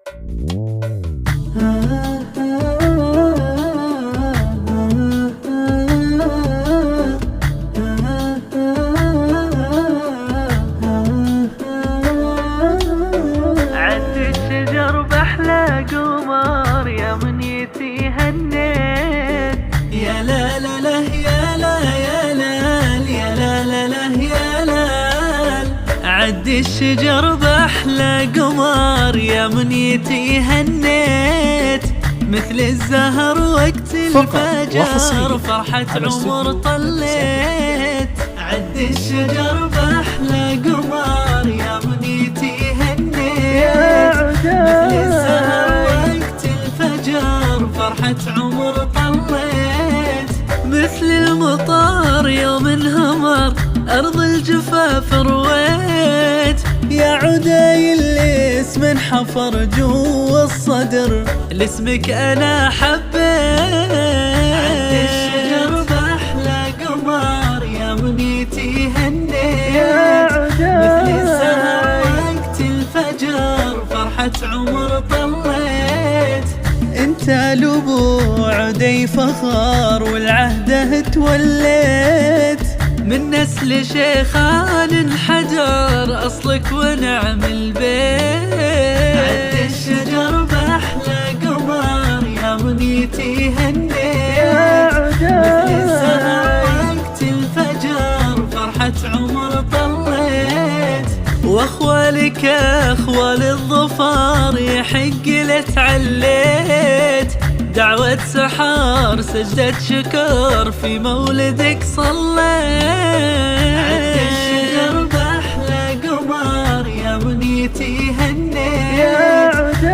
عد الشجر بأحلى قمر يا منيتي هنيت. يا لا لا لا يا لا يا لال يا لا لا لا يا لال. عد الشجر بأحلى قمر يا منيتي هنيت، مثل الزهر وقت الفجر فرحة عمر طليت. عد الشجر بأحلى قمر يا منيتي هنيت، مثل الزهر وقت الفجر فرحة عمر طليت. مثل المطار يوم انهمر أرض الجفاف رويت. يا عداي اللي اسم انحفر جوا الصدر لاسمك أنا حبيت. عد الشجر بأحلى قمر يا منيتي هنيت، مثل الزهر وقت الفجر فرحة عمر طليت. انت لبو عدي فخر والعهده توليت، من نسل شيخان انحدر أصلك ونعم البيت. عد الشجر بأحلى قمر يا منيتي هنيت، مثل الزهر وقت الفجر فرحة عمر طليت. واخوالك اخوال الظفار يحق لتعليت، دعوة سحار سجدة شكر في مولدك صليت. عد الشجر بأحلى قمر يا منيتي هنيت، مثل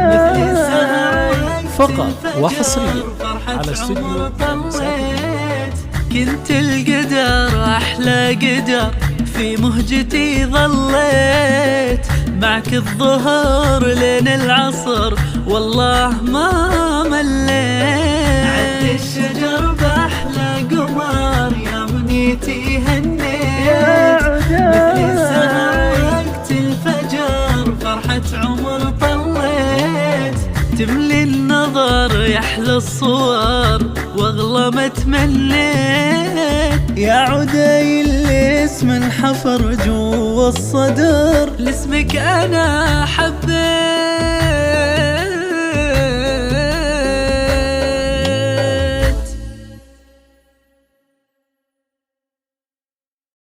الزهر فقط وحصريا على استوديو طليت. كنت القدر أحلى قدر في مهجتي ظليت، معك الظهر لين العصر والله ما مليت. عد الشجر بأحلى قمر يا منيتي هنيت، مثل الزهر وقت الفجر فرحة عمر طليت. تملي النظر يحلى الصور واغلى ما تمنيت. يا عداي اللي اسم انحفر جوا الصدر لاسمك أنا حبيت.